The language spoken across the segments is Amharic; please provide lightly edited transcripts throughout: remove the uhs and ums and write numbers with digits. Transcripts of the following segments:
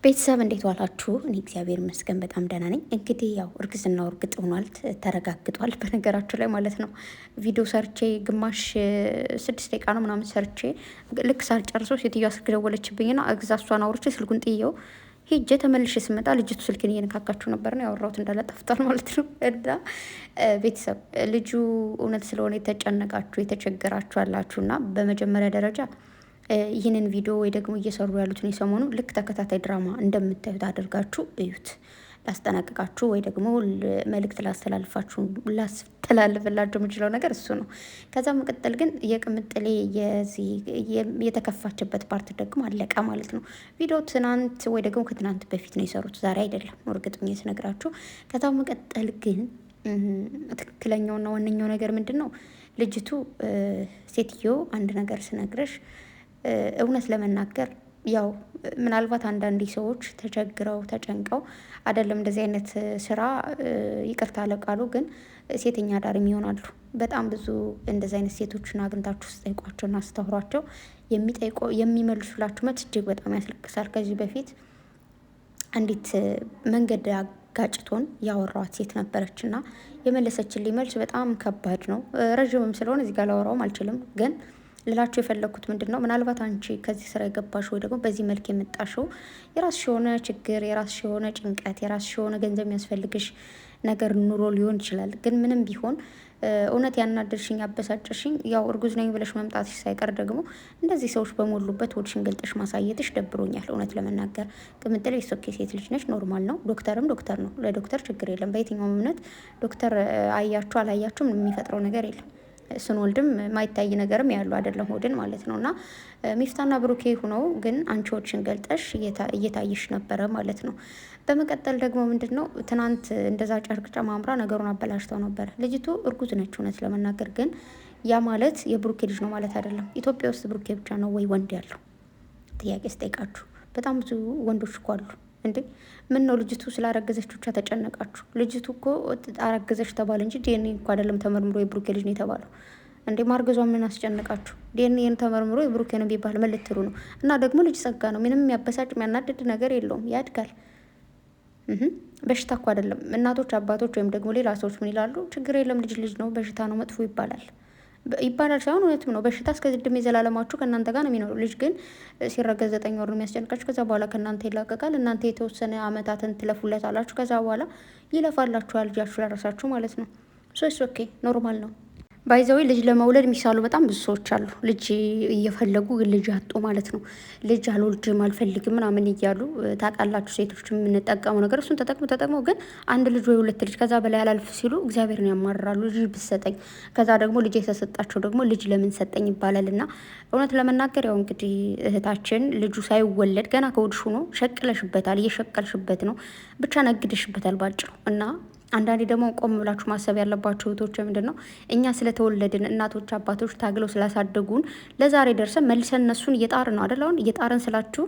ቤተሰብ እንዴት ዋላችሁ? እኔ እግዚአብሔር ይመስገን በጣም ደህና ነኝ። እንግዲህ ያው እርግዝናው እርግጥ ሆኗል፣ ተረጋግጧል። በነገራችሁ ላይ ማለት ነው ቪዲዮ ሰርቼ ግማሽ 6 ደቂቃ ነው ምናምን ሰርቼ ልክ ሳልጨርሰው ሴትዮዋ ስልክ ደወለችብኝና እግዛ እሷን አውርቼ ስልኩን ጥየው ሄጄ ተመልሼ ስመጣ ልጅቱ ስልክን እየነካካችሁ ነበር ነው ያወራሁት፣ እንዳለ ጠፍቷል ማለት ነው። እና ቤተሰብ ልጁ እውነት ስለሆነ የተጨነቃችሁ የተቸገራችሁ አላችሁና በመጀመሪያ ደረጃ ይህንን ቪዲዮ ወይ ደግሞ እየሰሩ ያሉትን የሰሞኑ ልክ ተከታታይ ድራማ እንደምታዩት አድርጋችሁ እዩት። ላስጠናቅቃችሁ ወይ ደግሞ መልእክት ላስተላልፍላችሁ የምችለው ነገር እሱ ነው። ከዛ መቀጠል ግን የቅምጥሌ የተከፋችበት ፓርት ደግሞ አለቀ ማለት ነው። ቪዲዮ ትናንት ወይ ደግሞ ከትናንት በፊት ነው የሰሩት፣ ዛሬ አይደለም እርግጠኛ ስነግራችሁ። ከዛ መቀጠል ግን ትክክለኛውና ዋነኛው ነገር ምንድን ነው? ልጅቱ ሴትዮ አንድ ነገር ስነግረሽ እውነት ለመናገር ያው ምናልባት አንዳንድ ሰዎች ተቸግረው ተጨንቀው አይደለም እንደዚህ አይነት ስራ ይቅርታ ለቃሉ ግን ሴተኛ አዳሪም ይሆናሉ። በጣም ብዙ እንደዚህ አይነት ሴቶችን አግኝታችሁ ስጠይቋቸውና ስታወሯቸው የሚመልሱላችሁ መልስ እጅግ በጣም ያስለቅሳል። ከዚህ በፊት አንዲት መንገድ አጋጭቶን ያወራዋት ሴት ነበረች እና የመለሰችልኝ መልስ በጣም ከባድ ነው። ረዥምም ስለሆነ እዚህ ጋር ላወራውም አልችልም ግን ልላችሁ የፈለግኩት ምንድን ነው፣ ምናልባት አንቺ ከዚህ ስራ የገባሽ ወይ ደግሞ በዚህ መልክ የመጣሽው የራስሽ የሆነ ችግር፣ የራስሽ የሆነ ጭንቀት፣ የራስሽ የሆነ ገንዘብ የሚያስፈልግሽ ነገር ኑሮ ሊሆን ይችላል። ግን ምንም ቢሆን እውነት ያናደርሽኝ ያበሳጨሽኝ ያው እርጉዝ ነኝ ብለሽ መምጣትሽ ሳይቀር ደግሞ እንደዚህ ሰዎች በሞሉበት ሆድሽን ገልጠሽ ማሳየትሽ ደብሮኛል። እውነት ለመናገር ቅምጥሌ ሶኬ ሴት ልጅ ነች፣ ኖርማል ነው። ዶክተርም ዶክተር ነው፣ ለዶክተር ችግር የለም። በየትኛውም እምነት ዶክተር አያችሁ አላያችሁም የሚፈጥረው ነገር የለም። ስንወልድም ማይታይ ነገርም ያሉ አይደለም ሆድን ማለት ነው። እና ሚፍታና ብሩኬ ሁነው ግን አንቺ ሆድሽን ገልጠሽ እየታየሽ ነበረ ማለት ነው። በመቀጠል ደግሞ ምንድን ነው ትናንት እንደዛ ጨርቅ ጨማምራ ነገሩን አበላሽተው ነበረ። ልጅቱ እርጉዝ ነች እውነት ለመናገር ግን ያ ማለት የብሩኬ ልጅ ነው ማለት አይደለም። ኢትዮጵያ ውስጥ ብሩኬ ብቻ ነው ወይ ወንድ ያለው? ጥያቄ ስጠይቃችሁ በጣም ብዙ ወንዶች እኮ አሉ። እንዴ ምን ነው ልጅቱ ስላረገዘች ብቻ ተጨነቃችሁ? ልጅቱ እኮ አረገዘች ተባለ እንጂ ዲኤንኤ እኮ አይደለም ተመርምሮ የብሩኬ ልጅ ነው የተባለው። እንዴ ማርገዟ ምን አስጨነቃችሁ? ዲኤንኤን ተመርምሮ የብሩኬ ነው ቢባል ምን ልትሉ ነው? እና ደግሞ ልጅ ጸጋ ነው፣ ምንም የሚያበሳጭ የሚያናድድ ነገር የለውም፣ ያድጋል። በሽታ እኮ አይደለም። እናቶች አባቶች ወይም ደግሞ ሌላ ሰዎች ምን ይላሉ? ችግር የለም ልጅ ልጅ ነው፣ በሽታ ነው መጥፎ ይባላል ሳይሆን እውነትም ነው። በሽታ እስከ እድሜ የዘላለማችሁ ከእናንተ ጋር ነው የሚኖሩ። ልጅ ግን ሲረገዝ 9 ወር ነው የሚያስጨንቃችሁ። ከዛ በኋላ ከእናንተ ይላቀቃል። እናንተ የተወሰነ አመታትን ትለፉለት አላችሁ። ከዛ በኋላ ይለፋላችኋል ልጃችሁ ለራሳችሁ ማለት ነው። ሶስ ኦኬ ኖርማል ነው። ባይዘዊ ልጅ ለመውለድ የሚሳሉ በጣም ብዙ ሰዎች አሉ። ልጅ እየፈለጉ ግን ልጅ አጡ ማለት ነው። ልጅ አልወልድም አልፈልግም ምናምን እያሉ ታውቃላችሁ፣ ሴቶች የምንጠቀመው ነገር እሱን ተጠቅመው ግን አንድ ልጅ ወይ 2 ልጅ ከዛ በላይ አላልፍ ሲሉ እግዚአብሔርን ያማርራሉ። ልጅ ብሰጠኝ፣ ከዛ ደግሞ ልጅ የተሰጣቸው ደግሞ ልጅ ለምን ሰጠኝ ይባላል። እና እውነት ለመናገር ያው እንግዲህ እህታችን ልጁ ሳይወለድ ገና ከወድሹ ነው ሸቅለሽበታል፣ እየሸቀልሽበት ነው፣ ብቻ ነግደሽበታል ባጭሩ። እና አንዳንዴ ደግሞ ቆም ብላችሁ ማሰብ ያለባቸው እህቶች ምንድን ነው እኛ ስለተወለድን እናቶች አባቶች ታግለው ስላሳደጉን ለዛሬ ደርሰን መልሰን እነሱን እየጣርን ነው አይደል? አሁን እየጣርን ስላችሁ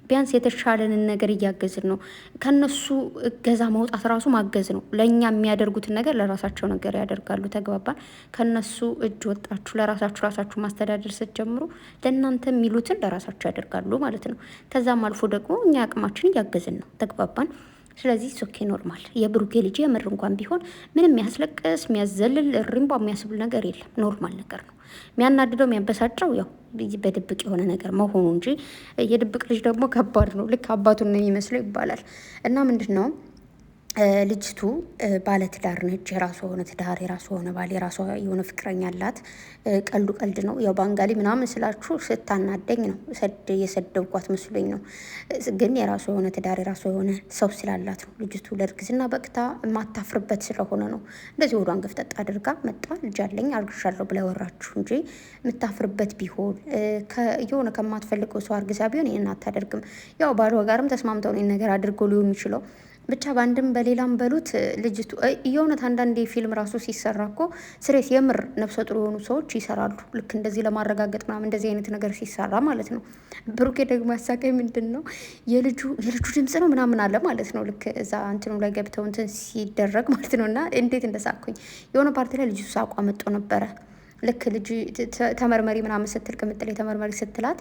ቢያንስ የተሻለንን ነገር እያገዝን ነው። ከነሱ እገዛ መውጣት ራሱ ማገዝ ነው። ለእኛ የሚያደርጉትን ነገር ለራሳቸው ነገር ያደርጋሉ። ተግባባን? ከነሱ እጅ ወጣችሁ ለራሳችሁ ማስተዳደር ስትጀምሩ ለእናንተ የሚሉትን ለራሳቸው ያደርጋሉ ማለት ነው። ከዛም አልፎ ደግሞ እኛ አቅማችን እያገዝን ነው። ተግባባን? ስለዚህ ሶኬ ኖርማል። የብሩኬ ልጅ የምር እንኳን ቢሆን ምንም የሚያስለቅስ የሚያዘልል ሪምባ የሚያስብል ነገር የለም። ኖርማል ነገር ነው። የሚያናድደው የሚያበሳጨው ያው በድብቅ የሆነ ነገር መሆኑ እንጂ የድብቅ ልጅ ደግሞ ከባድ ነው። ልክ አባቱን ነው የሚመስለው ይባላል። እና ምንድን ነው ልጅቱ ባለ ትዳር ነች። የራሷ የሆነ ትዳር፣ የራሷ የሆነ ባል፣ የራሷ የሆነ ፍቅረኛ አላት። ቀልዱ ቀልድ ነው። ያው ባንጋሊ ምናምን ስላችሁ ስታናደኝ ነው የሰደብኳት መስሎኝ ነው። ግን የራሷ የሆነ ትዳር፣ የራሷ የሆነ ሰው ስላላት ነው። ልጅቱ ለእርግዝና በቅታ የማታፍርበት ስለሆነ ነው እንደዚህ ወዷን ገፍጠጥ አድርጋ መጣ ልጅ አለኝ አርግሻለሁ ብላ ወራችሁ እንጂ የምታፍርበት ቢሆን የሆነ ከማትፈልገው ሰው አርግዛ ቢሆን ይህን አታደርግም። ያው ባሏ ጋርም ተስማምተው ነው ነገር አድርጎ ሊሆን የሚችለው ብቻ በአንድም በሌላም በሉት ልጅቱ የእውነት አንዳንዴ ፊልም ራሱ ሲሰራ እኮ ስሬት የምር ነፍሰ ጡር የሆኑ ሰዎች ይሰራሉ። ልክ እንደዚህ ለማረጋገጥ ምናምን እንደዚህ አይነት ነገር ሲሰራ ማለት ነው። ብሩኬ ደግሞ ያሳቀኝ ምንድን ነው የልጁ ድምፅ ነው ምናምን አለ ማለት ነው። ልክ እዛ እንትኑ ላይ ገብተው እንትን ሲደረግ ማለት ነው። እና እንዴት እንደሳቅኩኝ የሆነ ፓርቲ ላይ ልጅቱ ሳቋ መጦ ነበረ ልክ ልጅ ተመርመሪ ምናምን ስትል ቅምጥሌ ተመርመሪ ስትላት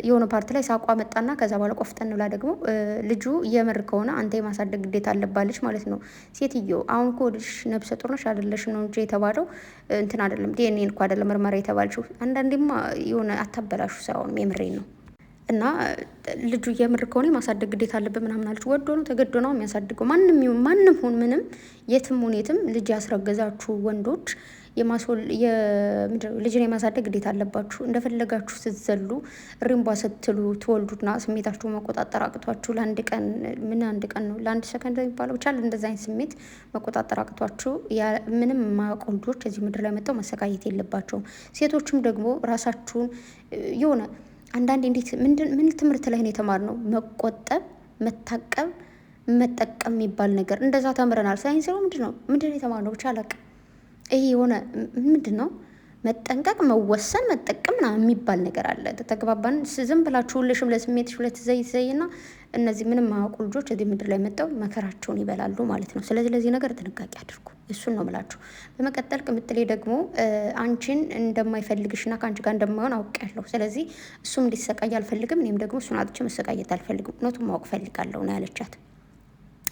የሆነ ፓርት ላይ ሳቋ መጣና ከዛ በኋላ ቆፍጠን ብላ ደግሞ ልጁ የምር ከሆነ አንተ የማሳደግ ግዴታ አለባለች ማለት ነው። ሴትዮ አሁን እኮ ልጅ ነብሰ ጡር ነሽ አይደለሽም ነው እንጂ የተባለው እንትን አይደለም፣ ዲኤንኤ እኮ አይደለም ምርመራ የተባልሽው። አንዳንዴማ የሆነ አታበላሹ ስራውን፣ የምሬን ነው። እና ልጁ የምር ከሆነ የማሳደግ ግዴታ አለበት ምናምን አለች። ወዶ ነው ተገዶ ነው የሚያሳድገው። ማንም ሁን ምንም የትም ሁን የትም ልጅ ያስረገዛችሁ ወንዶች ልጅን የማሳደግ ግዴታ አለባችሁ። እንደፈለጋችሁ ስትዘሉ ሪምቧ ስትሉ ትወልዱና ስሜታችሁ መቆጣጠር አቅቷችሁ ለአንድ ቀን አንድ ቀን ነው ለአንድ ሰከንድ የሚባለው ብቻ እንደዚ አይነት ስሜት መቆጣጠር አቅቷችሁ ምንም የማያውቁ ልጆች እዚህ ምድር ላይ መጥተው መሰቃየት የለባቸውም። ሴቶችም ደግሞ ራሳችሁን የሆነ አንዳንዴ እንዴት ምን ትምህርት ላይ ነው የተማርነው? መቆጠብ፣ መታቀብ፣ መጠቀም የሚባል ነገር እንደዛ ተምረናል። ሳይንስ ነው ምንድን ነው የተማርነው? ብቻ አላውቅም። ይሄ የሆነ ምንድን ነው መጠንቀቅ፣ መወሰን፣ መጠቀም ምናምን የሚባል ነገር አለ። ተግባባን? ዝም ብላችሁ ሁልሽም ለስሜትሽ ዘይና እነዚህ ምንም ማያውቁ ልጆች እዚህ ምድር ላይ መጥተው መከራቸውን ይበላሉ ማለት ነው። ስለዚህ ለዚህ ነገር ጥንቃቄ አድርጉ። እሱን ነው ምላችሁ። በመቀጠል ቅምጥሌ ደግሞ አንቺን እንደማይፈልግሽና ከአንቺ ጋር እንደማይሆን አውቄያለሁ። ስለዚህ እሱም እንዲሰቃይ አልፈልግም፣ እኔም ደግሞ እሱን አጥቼ መሰቃየት አልፈልግም። እውነቱን ማወቅ ፈልጋለሁ ነው ያለቻት።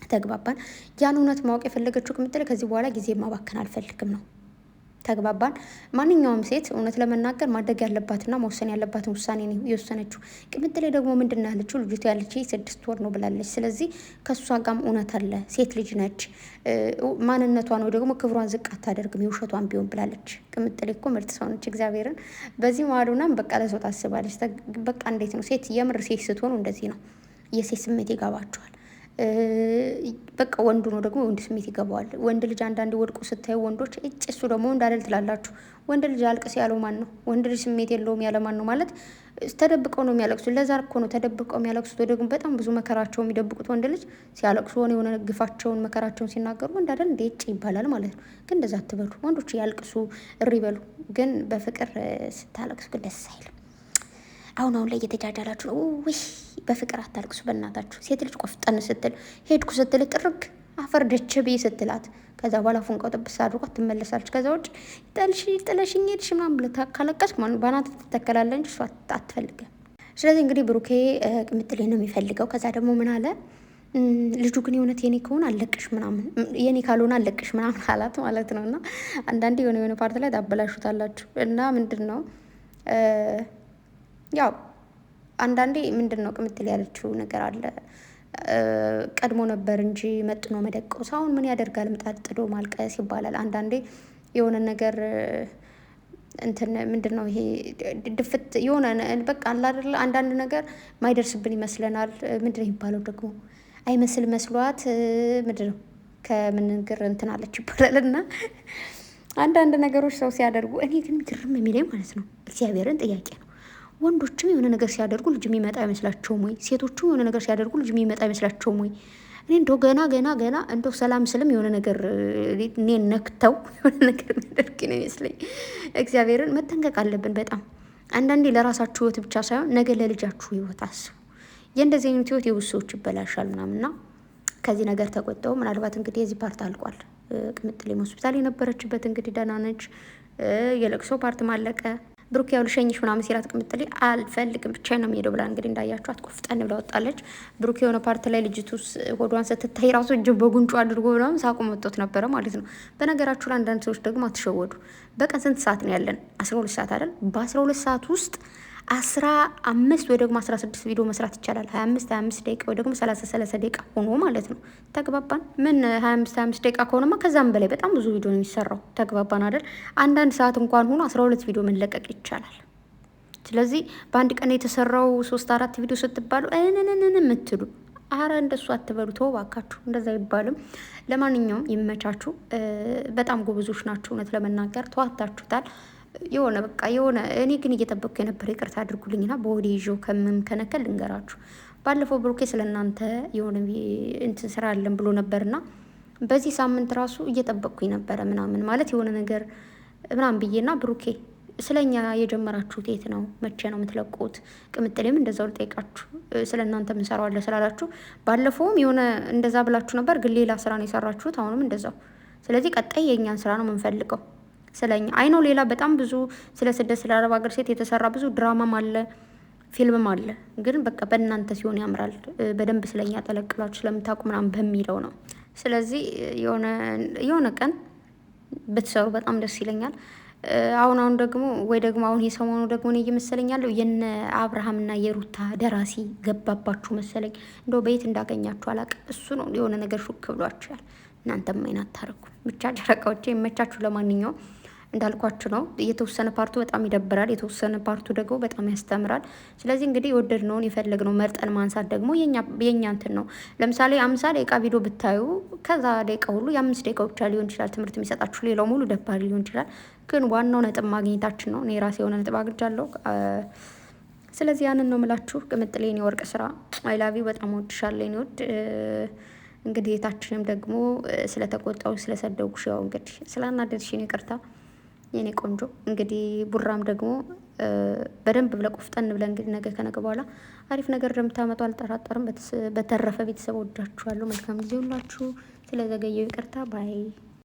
ተግባባን? ያን እውነት ማወቅ የፈለገችው ቅምጥሌ ከዚህ በኋላ ጊዜ ማባከን አልፈልግም ነው። ተግባባን? ማንኛውም ሴት እውነት ለመናገር ማድረግ ያለባትና መወሰን ያለባትን ውሳኔ ነው የወሰነችው። ቅምጥሌ ደግሞ ምንድን ነው ያለችው? ልጅቷ ያለች 6 ወር ነው ብላለች። ስለዚህ ከእሷ ጋርም እውነት አለ። ሴት ልጅ ነች። ማንነቷ ነው ደግሞ ክብሯን ዝቅ አታደርግም፣ የውሸቷን ቢሆን ብላለች። ቅምጥሌ እኮ ምርጥ ሰው ነች። እግዚአብሔርን በዚህ ማሉናም በቃ ለሰው ታስባለች። በቃ እንዴት ነው ሴት የምር ሴት ስትሆኑ እንደዚህ ነው። የሴት ስሜት ይገባቸዋል። በቃ ወንዱ ነው ደግሞ ወንድ ስሜት ይገባዋል። ወንድ ልጅ አንዳንዴ ወድቆ ስታዩ ወንዶች እሱ ደግሞ እንዳለል ትላላችሁ። ወንድ ልጅ አልቅስ ያለው ማን ነው? ወንድ ልጅ ስሜት የለውም ያለ ማን ነው? ማለት ተደብቀው ነው የሚያለቅሱት። ለዛ እኮ ነው ተደብቀው የሚያለቅሱት። ደግሞ በጣም ብዙ መከራቸው የሚደብቁት ወንድ ልጅ ሲያለቅሱ የሆነ ግፋቸውን መከራቸውን ሲናገሩ ወንድ አይደል እንደ እጭ ይባላል ማለት ነው። ግን እንደዛ አትበሉ። ወንዶች ያልቅሱ እሪ በሉ፣ ግን በፍቅር ስታለቅሱ ግን ደስ አይልም። አሁን ላይ እየተጃጃላችሁ ነው። ውይ በፍቅር አታልቅሱ በእናታችሁ። ሴት ልጅ ቆፍጠን ስትል ሄድኩ ስትል ጥርግ አፈር ደች ብዬ ስትላት ከዛ በኋላ ፉንቃው ጥብስ አድርጓት ትመለሳለች። ከዛ ውጭ ጥለሽኝ ሄድሽ ምናምን ብለህ ካለቀስክ በናት ትተከላለህ እንጂ እሷ አትፈልግም። ስለዚህ እንግዲህ ብሩኬ ቅምጥሌ ነው የሚፈልገው። ከዛ ደግሞ ምን አለ ልጁ ግን የእውነት የኔ ከሆነ አለቅሽ ምናምን የኔ ካልሆነ አለቅሽ ምናምን አላት ማለት ነው። እና አንዳንዴ የሆነ ፓርት ላይ ታበላሹታላችሁ። እና ምንድን ነው ያው አንዳንዴ ምንድን ነው ቅምጥሌ ያለችው ነገር አለ። ቀድሞ ነበር እንጂ መጥኖ መደቆስ አሁን ምን ያደርጋል ምጣድ ጥዶ ማልቀስ ይባላል። አንዳንዴ የሆነ ነገር እንትን ምንድን ነው ይሄ ድፍት የሆነ በቃ አይደለ አንዳንድ ነገር ማይደርስብን ይመስለናል። ምንድን ነው የሚባለው ደግሞ አይመስል መስሏት ምንድን ነው ከምንግር እንትን አለች ይባላል። እና አንዳንድ ነገሮች ሰው ሲያደርጉ እኔ ግን ግርም የሚለኝ ማለት ነው እግዚአብሔርን ጥያቄ ነው። ወንዶችም የሆነ ነገር ሲያደርጉ ልጅ የሚመጣ አይመስላቸውም ወይ? ሴቶችም የሆነ ነገር ሲያደርጉ ልጅ የሚመጣ አይመስላቸውም ወይ? እኔ እንደው ገና እንደው ሰላም ስልም የሆነ ነገር እኔን ነክተው የሆነ ነገር የሚያደርግ ነው ይመስለኝ። እግዚአብሔርን መጠንቀቅ አለብን በጣም። አንዳንዴ ለራሳችሁ ህይወት ብቻ ሳይሆን ነገ ለልጃችሁ ህይወት አስቡ። የእንደዚህ አይነት ህይወት የብዙ ሰዎች ይበላሻል ምናምንና ከዚህ ነገር ተቆጠው። ምናልባት እንግዲህ የዚህ ፓርት አልቋል። ቅምጥሌም ሆስፒታል የነበረችበት እንግዲህ ደህና ነች። የለቅሶ ፓርት ማለቀ። ብሩክ ያው ልሸኝሽ ምናምን ሲላት ቅምጥሌ አልፈልግም ብቻዬን ነው የምሄደው ብላ እንግዲህ እንዳያችኋት ቆፍጠን ብላ ወጣለች። ብሩክ የሆነ ፓርት ላይ ልጅቱ ሆዷን ስትታይ ራሱ እጅ በጉንጩ አድርጎ ምናምን ሳቁ መጥቶት ነበረ ማለት ነው። በነገራችሁ ላይ አንዳንድ ሰዎች ደግሞ አትሸወዱ። በቀን ስንት ሰዓት ነው ያለን? 12 ሰዓት አይደል? በ12 ሰዓት ውስጥ 15 ወይ ደግሞ 16 ቪዲዮ መስራት ይቻላል። 25 ደቂቃ ወይ ደግሞ 30 ደቂቃ ሆኖ ማለት ነው። ተግባባን? ምን 25 ደቂቃ ከሆነማ ከዛም በላይ በጣም ብዙ ቪዲዮ ነው የሚሰራው። ተግባባን አይደል? አንዳንድ ሰዓት እንኳን ሆኖ 12 ቪዲዮ መለቀቅ ይቻላል። ስለዚህ በአንድ ቀን የተሰራው 3-4 ቪዲዮ ስትባሉ እንንንን የምትሉ አረ እንደሱ አትበሉ። ተው እባካችሁ፣ እንደዛ አይባልም። ለማንኛውም ይመቻችሁ። በጣም ጎበዞች ናችሁ። እውነት ለመናገር ተዋታችሁታል። የሆነ በቃ የሆነ እኔ ግን እየጠበቅኩ የነበረ ይቅርታ አድርጉልኝና በወዴ ይዤው ከምከነከል ልንገራችሁ። ባለፈው ብሩኬ ስለእናንተ የሆነ እንትን ስራ አለን ብሎ ነበርና በዚህ ሳምንት ራሱ እየጠበቅኩኝ ነበረ ምናምን ማለት የሆነ ነገር ምናምን ብዬና ብሩኬ ስለኛ የጀመራችሁት የት ነው? መቼ ነው የምትለቁት? ቅምጥሌም እንደዛው ልጠይቃችሁ ስለ እናንተ ምንሰራዋለ ስላላችሁ ባለፈውም የሆነ እንደዛ ብላችሁ ነበር፣ ግን ሌላ ስራ ነው የሰራችሁት። አሁንም እንደዛው። ስለዚህ ቀጣይ የእኛን ስራ ነው የምንፈልገው። ስለኛ አይኖ ሌላ በጣም ብዙ ስለ ስደት ስለ አረብ ሀገር ሴት የተሰራ ብዙ ድራማም አለ ፊልምም አለ። ግን በቃ በእናንተ ሲሆን ያምራል። በደንብ ስለኛ ጠለቅላችሁ ስለምታውቁ ምናምን በሚለው ነው። ስለዚህ የሆነ ቀን ብትሰሩ በጣም ደስ ይለኛል። አሁን ደግሞ አሁን የሰሞኑ ደግሞ እኔ እየመሰለኛለሁ የነ አብርሃምና የሩታ ደራሲ ገባባችሁ መሰለኝ። እንደው በየት እንዳገኛችሁ አላውቅም። እሱ ነው የሆነ ነገር ሹክ ብሏችኋል። እናንተም አይን አታረጉ። ብቻ ጨረቃዎቼ ይመቻችሁ። ለማንኛውም እንዳልኳችሁ ነው። የተወሰነ ፓርቱ በጣም ይደብራል፣ የተወሰነ ፓርቱ ደግሞ በጣም ያስተምራል። ስለዚህ እንግዲህ የወደድነውን የፈለግነው መርጠን ማንሳት ደግሞ የኛ እንትን ነው። ለምሳሌ 50 ደቂቃ ቪዲዮ ብታዩ ከዛ ደቂቃ ሁሉ የ5 ደቂቃ ብቻ ሊሆን ይችላል ትምህርት የሚሰጣችሁ፣ ሌላው ሙሉ ደባሪ ሊሆን ይችላል። ግን ዋናው ነጥብ ማግኘታችን ነው። እኔ ራሴ የሆነ ነጥብ አግኝቻለሁ። ስለዚህ ያንን ነው ምላችሁ። ቅምጥሌ የኔ ወርቅ ስራ አይላቪው በጣም ወድሻለሁ የኔ ውድ። እንግዲህ የታችንም ደግሞ ስለተቆጣው ስለሰደውኩሽ ያው እንግዲህ ስላናደድሽኝ ይቅርታ የኔ ቆንጆ። እንግዲህ ቡራም ደግሞ በደንብ ብለ ቆፍጠን ብለ እንግዲህ ነገ ከነገ በኋላ አሪፍ ነገር እንደምታመጡ አልጠራጠርም። በተረፈ ቤተሰብ ወዳችኋለሁ። መልካም ጊዜ ሁላችሁ። ስለዘገየው ይቅርታ ባይ